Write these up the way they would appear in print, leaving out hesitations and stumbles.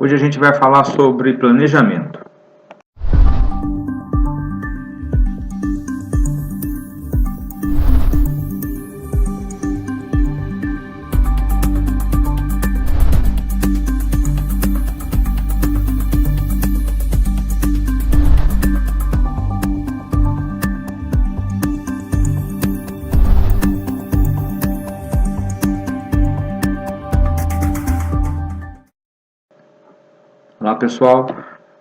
Hoje a gente vai falar sobre planejamento. Olá pessoal,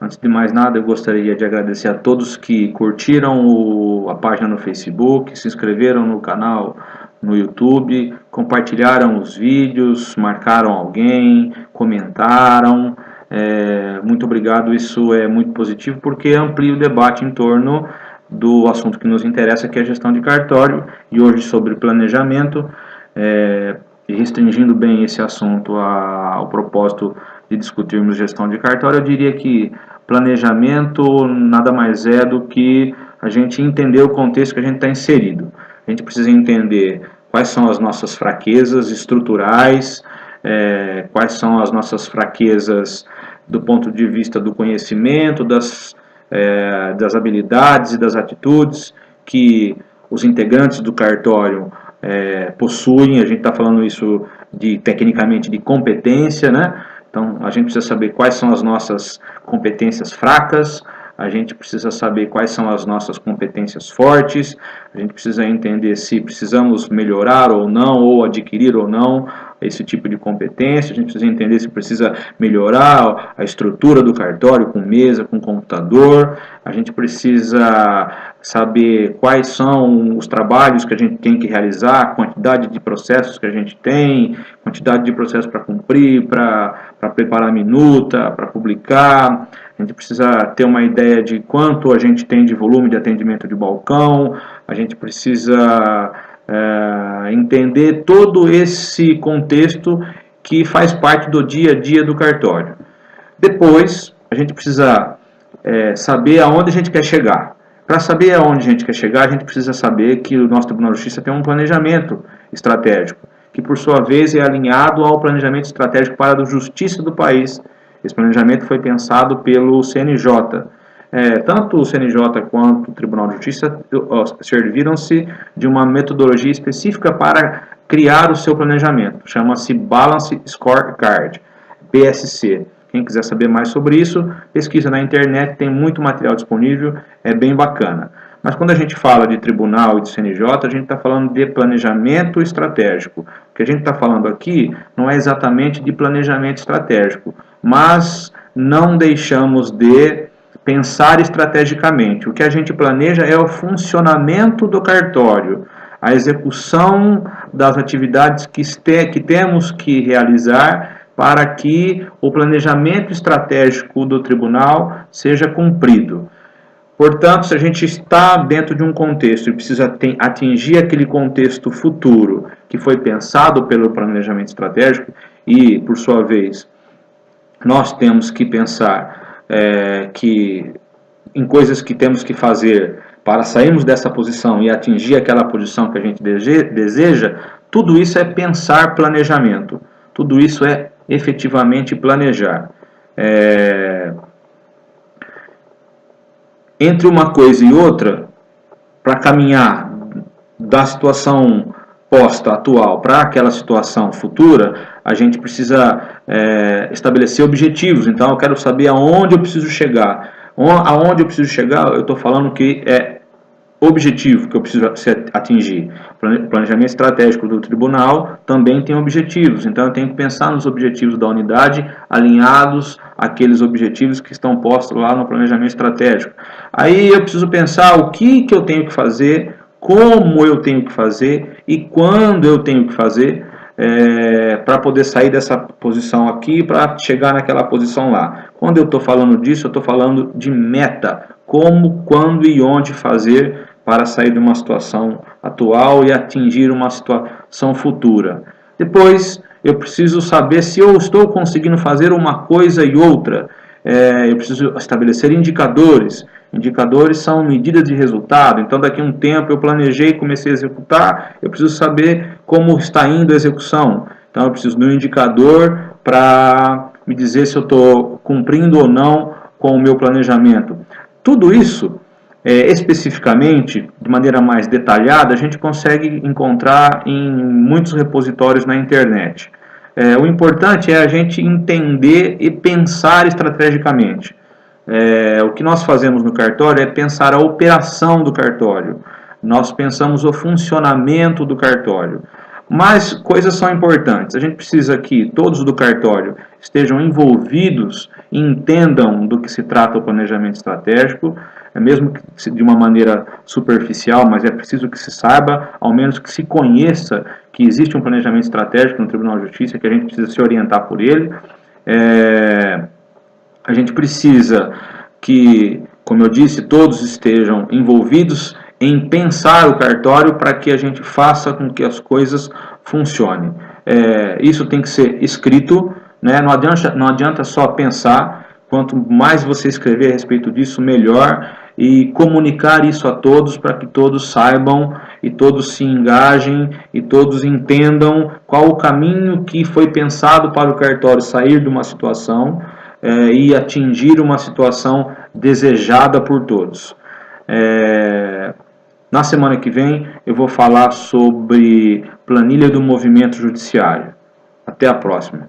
antes de mais nada eu gostaria de agradecer a todos que curtiram a página no Facebook, se inscreveram no canal no YouTube, compartilharam os vídeos, marcaram alguém, comentaram. Muito obrigado, isso é muito positivo porque amplia o debate em torno do assunto que nos interessa, que é a gestão de cartório, e hoje sobre planejamento, e restringindo bem esse assunto ao propósito de discutirmos gestão de cartório, eu diria que planejamento nada mais é do que a gente entender o contexto que a gente está inserido. A gente precisa entender quais são as nossas fraquezas estruturais, quais são as nossas fraquezas do ponto de vista do conhecimento, das habilidades e das atitudes que os integrantes do cartório possuem. A gente está falando isso tecnicamente de competência, né? Então a gente precisa saber quais são as nossas competências fracas, a gente precisa saber quais são as nossas competências fortes, a gente precisa entender se precisamos melhorar ou não, ou adquirir ou não esse tipo de competência, a gente precisa entender se precisa melhorar a estrutura do cartório com mesa, com computador, a gente precisa saber quais são os trabalhos que a gente tem que realizar, a quantidade de processos que a gente tem, quantidade de processos para cumprir, para preparar a minuta, para publicar. A gente precisa ter uma ideia de quanto a gente tem de volume de atendimento de balcão, a gente precisa entender todo esse contexto que faz parte do dia a dia do cartório. Depois, a gente precisa saber aonde a gente quer chegar. Para saber aonde a gente quer chegar, a gente precisa saber que o nosso Tribunal de Justiça tem um planejamento estratégico, que por sua vez é alinhado ao planejamento estratégico para a justiça do país. Esse planejamento foi pensado pelo CNJ. Tanto o CNJ quanto o Tribunal de Justiça serviram-se de uma metodologia específica para criar o seu planejamento. Chama-se Balance Scorecard, BSC. Quem quiser saber mais sobre isso, pesquisa na internet, tem muito material disponível, é bem bacana. Mas quando a gente fala de tribunal e de CNJ, a gente está falando de planejamento estratégico. O que a gente está falando aqui não é exatamente de planejamento estratégico, mas não deixamos de pensar estrategicamente. O que a gente planeja é o funcionamento do cartório, a execução das atividades que temos que realizar para que o planejamento estratégico do tribunal seja cumprido. Portanto, se a gente está dentro de um contexto e precisa atingir aquele contexto futuro que foi pensado pelo planejamento estratégico, e, por sua vez, nós temos que pensar em coisas que temos que fazer para sairmos dessa posição e atingir aquela posição que a gente deseja, tudo isso é pensar planejamento. Tudo isso é efetivamente planejar. Entre uma coisa e outra, para caminhar da situação posta atual para aquela situação futura, a gente precisa estabelecer objetivos. Então eu quero saber aonde eu preciso chegar. Aonde eu preciso chegar, eu estou falando que é objetivo que eu preciso atingir. O planejamento estratégico do tribunal também tem objetivos, então eu tenho que pensar nos objetivos da unidade alinhados àqueles objetivos que estão postos lá no planejamento estratégico. Aí eu preciso pensar o que eu tenho que fazer, como eu tenho que fazer e quando eu tenho que fazer para poder sair dessa posição aqui para chegar naquela posição lá. Quando eu estou falando disso, eu estou falando de meta, como, quando e onde fazer para sair de uma situação atual e atingir uma situação futura. Depois, eu preciso saber se eu estou conseguindo fazer uma coisa e outra. Eu preciso estabelecer indicadores. Indicadores são medidas de resultado. Então, daqui a um tempo, eu planejei e comecei a executar, eu preciso saber como está indo a execução. Então, eu preciso de um indicador para me dizer se eu estou cumprindo ou não com o meu planejamento. Tudo isso, especificamente, de maneira mais detalhada, a gente consegue encontrar em muitos repositórios na internet. O importante é a gente entender e pensar estrategicamente. O que nós fazemos no cartório é pensar a operação do cartório. Nós pensamos o funcionamento do cartório. Mas coisas são importantes. A gente precisa que todos do cartório estejam envolvidos e entendam do que se trata o planejamento estratégico, mesmo que de uma maneira superficial, mas é preciso que se saiba, ao menos que se conheça que existe um planejamento estratégico no Tribunal de Justiça, que a gente precisa se orientar por ele. A gente precisa que, como eu disse, todos estejam envolvidos em pensar o cartório para que a gente faça com que as coisas funcionem. Isso tem que ser escrito, né? Não adianta só pensar, quanto mais você escrever a respeito disso, melhor, e comunicar isso a todos para que todos saibam e todos se engajem e todos entendam qual o caminho que foi pensado para o cartório sair de uma situação e atingir uma situação desejada por todos. Na semana que vem eu vou falar sobre planilha do movimento judiciário. Até a próxima.